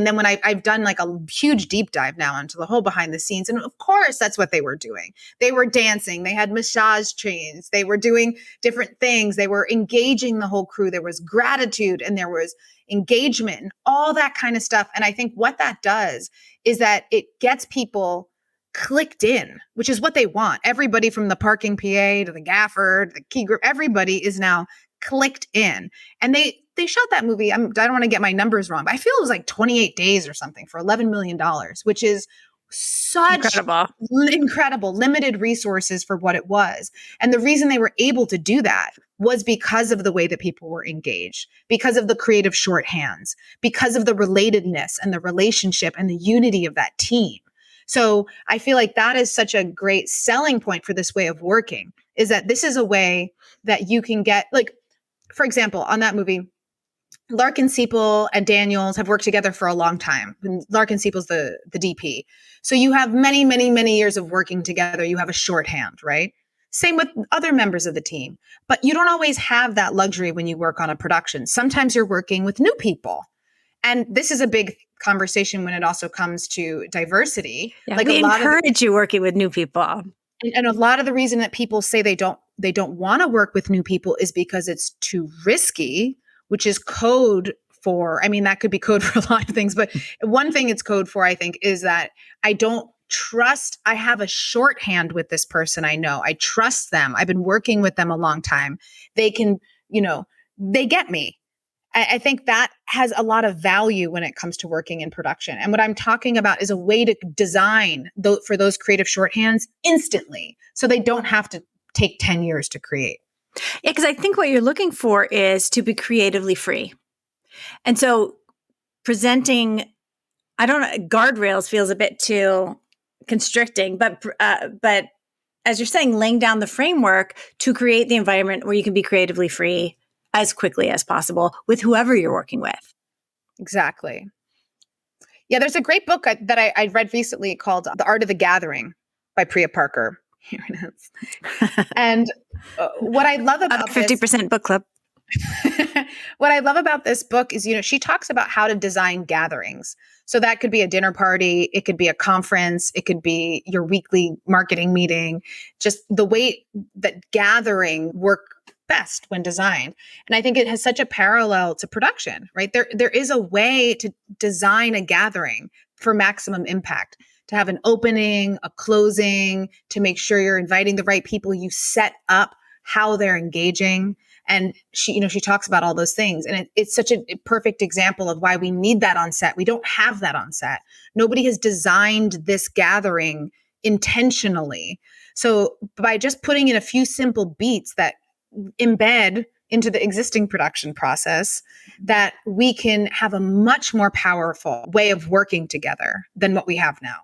then when I've done like a huge deep dive now into the whole behind the scenes, and of course that's what they were doing. They were dancing. They had massage chains. They were doing different things. They were engaging the whole crew. There was gratitude and there was engagement and all that kind of stuff. And I think what that does is that it gets people clicked in, which is what they want. Everybody from the parking PA to the gaffer, to the key group, everybody is now clicked in. And they shot that movie. I don't want to get my numbers wrong, but I feel it was like 28 days or something for $11 million, which is such incredible limited resources for what it was. And the reason they were able to do that was because of the way that people were engaged, because of the creative shorthands, because of the relatedness and the relationship and the unity of that team. So I feel like that is such a great selling point for this way of working, is that this is a way that you can get, like, for example, on that movie, Larkin Siepel and Daniels have worked together for a long time. And Larkin Siepel's the DP. So you have many, many, many years of working together. You have a shorthand, right? Same with other members of the team. But you don't always have that luxury when you work on a production. Sometimes you're working with new people. And this is a big conversation when it also comes to diversity. Yeah, like we encourage you working with new people. And a lot of the reason that people say they don't want to work with new people is because it's too risky, which is code for, I mean, that could be code for a lot of things, but one thing it's code for, I think, is that I don't trust. I have a shorthand with this person. I know I trust them. I've been working with them a long time. They can, they get me. I think that has a lot of value when it comes to working in production. And what I'm talking about is a way to design for those creative shorthands instantly, so they don't have to take 10 years to create. Yeah, because I think what you're looking for is to be creatively free. And so presenting, I don't know, guardrails feels a bit too constricting, but as you're saying, laying down the framework to create the environment where you can be creatively free as quickly as possible with whoever you're working with. Exactly. Yeah, there's a great book that I read recently called The Art of the Gathering by Priya Parker. Here it is. And what I love about 50% book club. What I love about this book is, she talks about how to design gatherings. So that could be a dinner party, it could be a conference, it could be your weekly marketing meeting, just the way that gathering work best when designed. And I think it has such a parallel to production, right? There is a way to design a gathering for maximum impact, to have an opening, a closing, to make sure you're inviting the right people, you set up how they're engaging. And she talks about all those things. And it's such a perfect example of why we need that on set. We don't have that on set. Nobody has designed this gathering intentionally. So by just putting in a few simple beats that embed into the existing production process, that we can have a much more powerful way of working together than what we have now.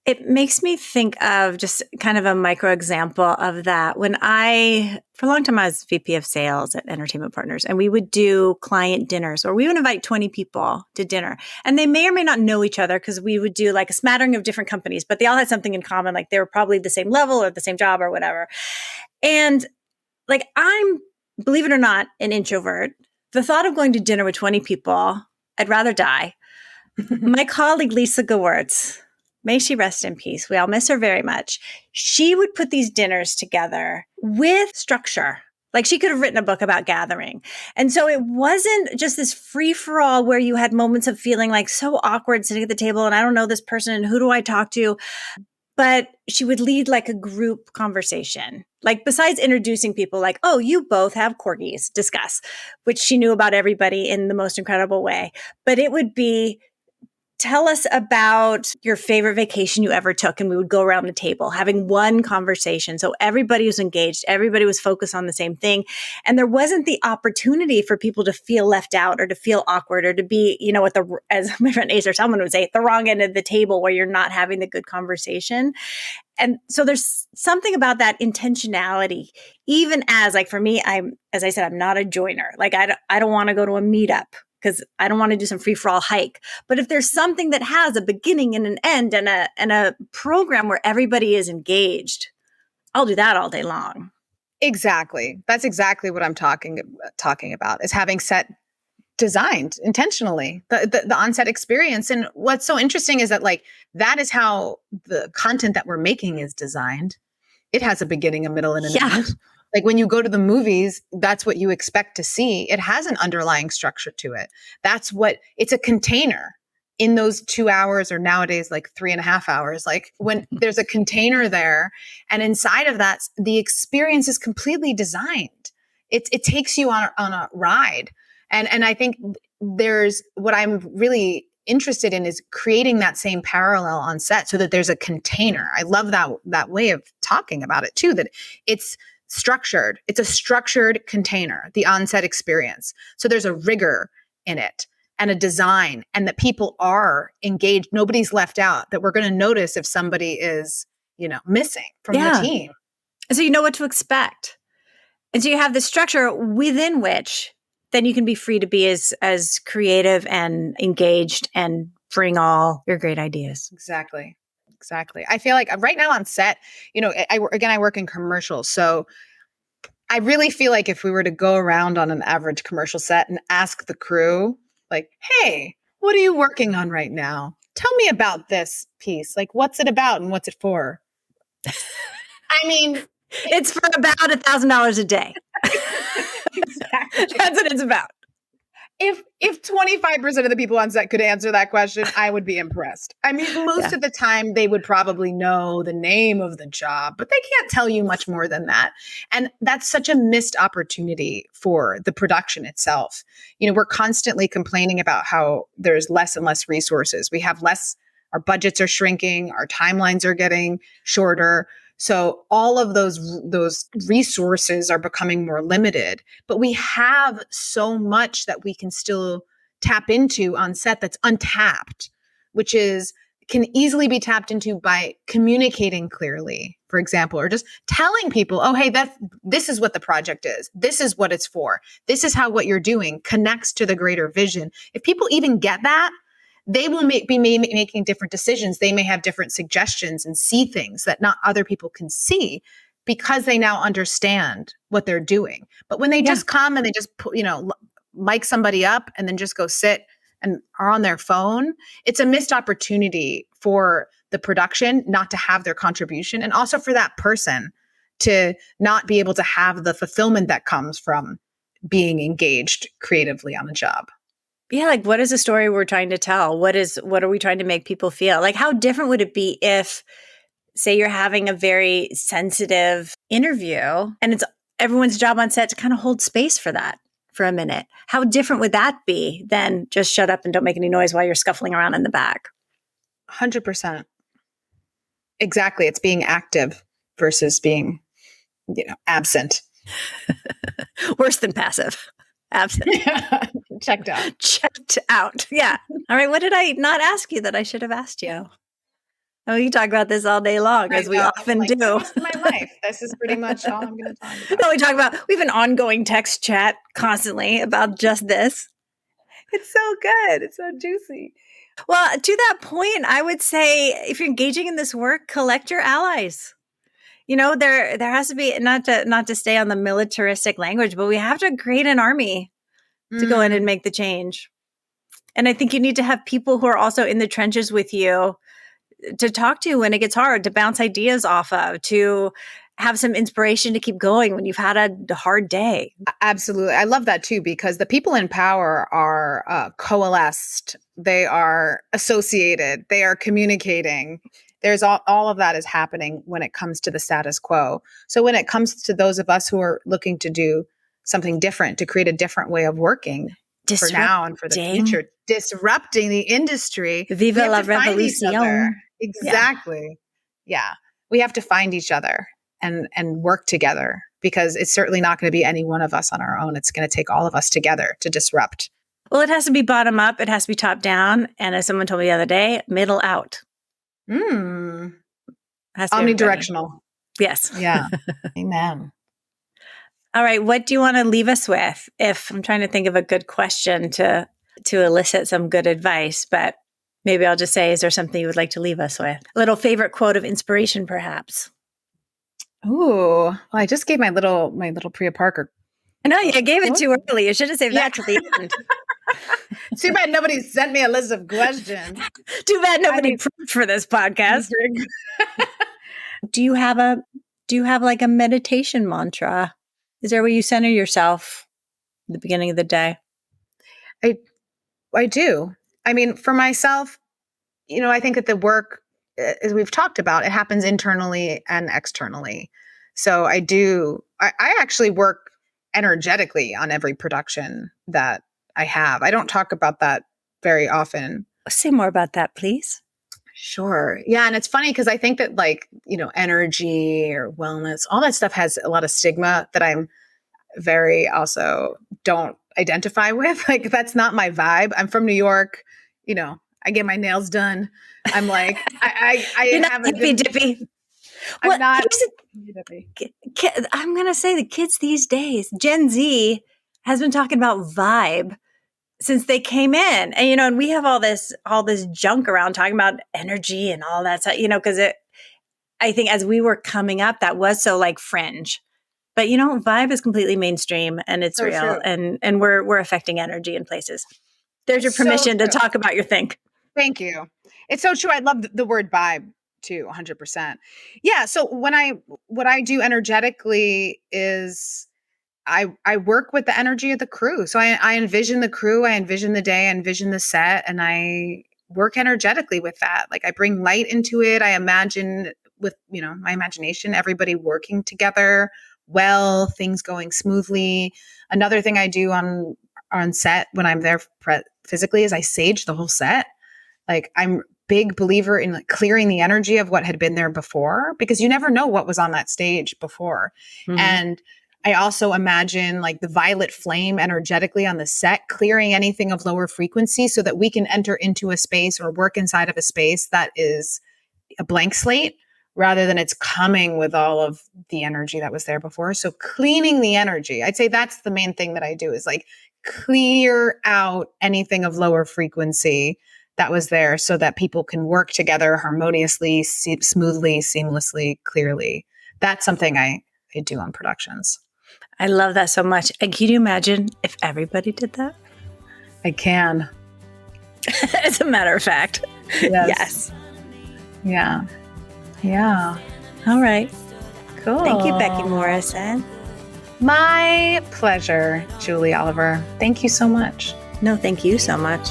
It makes me think of just kind of a micro example of that. For a long time, I was VP of sales at Entertainment Partners, and we would do client dinners, or we would invite 20 people to dinner. And they may or may not know each other, because we would do like a smattering of different companies, but they all had something in common. Like they were probably the same level or the same job or whatever. And like, I'm, believe it or not, an introvert. The thought of going to dinner with 20 people, I'd rather die. My colleague, Lisa Gewertz, may she rest in peace, we all miss her very much, she would put these dinners together with structure. Like she could have written a book about gathering. And so it wasn't just this free for all where you had moments of feeling like so awkward sitting at the table and I don't know this person and who do I talk to? But she would lead like a group conversation. Like besides introducing people like, oh, you both have corgis, discuss, which she knew about everybody in the most incredible way. But it would be, tell us about your favorite vacation you ever took. And we would go around the table having one conversation. So everybody was engaged. Everybody was focused on the same thing. And there wasn't the opportunity for people to feel left out or to feel awkward or to be, as my friend Acer Salmon would say, at the wrong end of the table where you're not having the good conversation. And so there's something about that intentionality, even as like for me, as I said, I'm not a joiner. Like I don't want to go to a meetup, because I don't want to do some free-for-all hike. But if there's something that has a beginning and an end and a program where everybody is engaged, I'll do that all day long. Exactly. That's exactly what I'm talking about, is having set designed intentionally, the on-set experience. And what's so interesting is that like, that is how the content that we're making is designed. It has a beginning, a middle, and an end. Like when you go to the movies, that's what you expect to see. It has an underlying structure to it. It's a container in those 2 hours, or nowadays like 3.5 hours. Like when there's a container there, and inside of that, the experience is completely designed. It takes you on a ride. And I think what I'm really interested in is creating that same parallel on set so that there's a container. I love that way of talking about it too, that it's structured. It's a structured container, the on-set experience. So there's a rigor in it and a design, and that people are engaged. Nobody's left out, that we're going to notice if somebody is, missing from the team. So you know what to expect. And so you have the structure within which then you can be free to be as creative and engaged and bring all your great ideas. Exactly. I feel like right now on set, I work in commercials. So I really feel like if we were to go around on an average commercial set and ask the crew, like, hey, what are you working on right now? Tell me about this piece. Like, what's it about and what's it for? I mean, it's for about $1,000 a day. Exactly. That's what it's about. If 25% of the people on set could answer that question, I would be impressed. I mean, most of the time they would probably know the name of the job, but they can't tell you much more than that. And that's such a missed opportunity for the production itself. We're constantly complaining about how there's less and less resources. We have less, our budgets are shrinking, our timelines are getting shorter. So all of those resources are becoming more limited, but we have so much that we can still tap into on set that's untapped, which can easily be tapped into by communicating clearly, for example, or just telling people, oh, hey, this is what the project is. This is what it's for. This is how what you're doing connects to the greater vision. If people even get that, they will be making different decisions. They may have different suggestions and see things that not other people can see because they now understand what they're doing. But when they just come and they just mic somebody up and then just go sit and are on their phone, it's a missed opportunity for the production not to have their contribution, and also for that person to not be able to have the fulfillment that comes from being engaged creatively on a job. Yeah, like what is the story we're trying to tell? What are we trying to make people feel? Like how different would it be if, say, you're having a very sensitive interview and it's everyone's job on set to kind of hold space for that for a minute? How different would that be than just shut up and don't make any noise while you're scuffling around in the back? 100%. Exactly. It's being active versus being, absent. Worse than passive. Absent. Checked out. Checked out. Yeah. All right. What did I not ask you that I should have asked you? Oh, you talk about this all day long, as we often do. Most of my life. This is pretty much all I'm going to talk about. No, we have an ongoing text chat constantly about just this. It's so good. It's so juicy. Well, to that point, I would say if you're engaging in this work, collect your allies. There has to be, not to stay on the militaristic language, but we have to create an army to go in and make the change. And I think you need to have people who are also in the trenches with you to talk to when it gets hard, to bounce ideas off of, to have some inspiration to keep going when you've had a hard day. Absolutely. I love that too, because the people in power are coalesced. They are associated. They are communicating. There's all of that is happening when it comes to the status quo. So when it comes to those of us who are looking to do something different, to create a different way of working for now and for the future, disrupting the industry. Viva la revolution. Exactly. Yeah. We have to find each other and work together, because it's certainly not going to be any one of us on our own. It's going to take all of us together to disrupt. Well, it has to be bottom up. It has to be top down. And as someone told me the other day, middle out. Omnidirectional. Yes. Yeah. Amen. All right. What do you want to leave us with? If I'm trying to think of a good question to elicit some good advice, but maybe I'll just say, is there something you would like to leave us with? A little favorite quote of inspiration, perhaps. Ooh, well, I just gave my little Priya Parker. No, you gave it too early. You should have saved that to the end. Too bad nobody sent me a list of questions. Too bad nobody prepped for this podcast. Do you have like a meditation mantra? Is there where you center yourself at the beginning of the day? I do. I mean, for myself, I think that the work, as we've talked about, it happens internally and externally. So I actually work energetically on every production that I have. I don't talk about that very often. Say more about that, please. Sure. Yeah. And it's funny because I think that energy or wellness, all that stuff has a lot of stigma that I'm very also don't identify with. Like, that's not my vibe. I'm from New York. I get my nails done. I'm like, I have a dippy. I'm not. I'm going to say the kids these days, Gen Z, has been talking about vibe since they came in. And, and we have all this junk around talking about energy and all that stuff, because I think as we were coming up, that was so fringe. But, vibe is completely mainstream and it's real. True. And we're affecting energy in places. There's your permission to talk about your think. Thank you. It's so true. I love the word vibe too, 100%. Yeah. So what I do energetically is I work with the energy of the crew. So I envision the crew, I envision the day, I envision the set, and I work energetically with that. Like I bring light into it. I imagine with, my imagination, everybody working together well, things going smoothly. Another thing I do on set when I'm there physically is I sage the whole set. Like I'm big believer in like clearing the energy of what had been there before, because you never know what was on that stage before. Mm-hmm. And I also imagine like the violet flame energetically on the set, clearing anything of lower frequency so that we can enter into a space or work inside of a space that is a blank slate rather than it's coming with all of the energy that was there before. So cleaning the energy, I'd say that's the main thing that I do is like clear out anything of lower frequency that was there so that people can work together harmoniously, smoothly, seamlessly, clearly. That's something I do on productions. I love that so much. And can you imagine if everybody did that? I can. As a matter of fact. Yes. Yeah. Yeah. All right. Cool. Thank you, Becky Morrison. My pleasure, Julie Oliver. Thank you so much. No, thank you so much.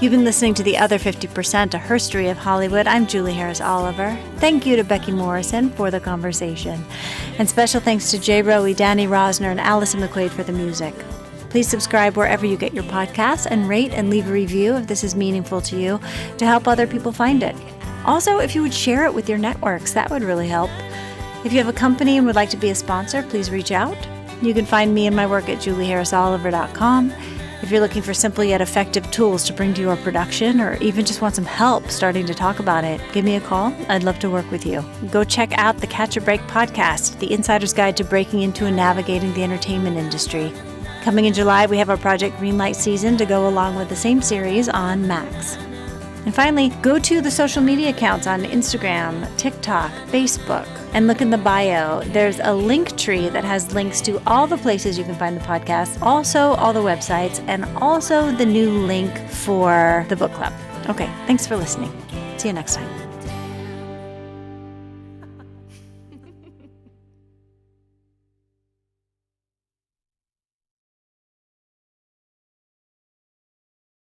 You've been listening to The Other 50%, a herstory of Hollywood. I'm Julie Harris Oliver. Thank you to Becky Morrison for the conversation. And special thanks to Jay Rowe, Danny Rosner, and Allison McQuaid for the music. Please subscribe wherever you get your podcasts and rate and leave a review if this is meaningful to you to help other people find it. Also, if you would share it with your networks, that would really help. If you have a company and would like to be a sponsor, please reach out. You can find me and my work at julieharrisoliver.com. If you're looking for simple yet effective tools to bring to your production or even just want some help starting to talk about it, give me a call. I'd love to work with you. Go check out the Catch a Break podcast, the insider's guide to breaking into and navigating the entertainment industry. Coming in July, we have our Project Greenlight season to go along with the same series on Max. And finally, go to the social media accounts on Instagram, TikTok, Facebook, and look in the bio. There's a link tree that has links to all the places you can find the podcast, also all the websites, and also the new link for the book club. Okay, thanks for listening. See you next time.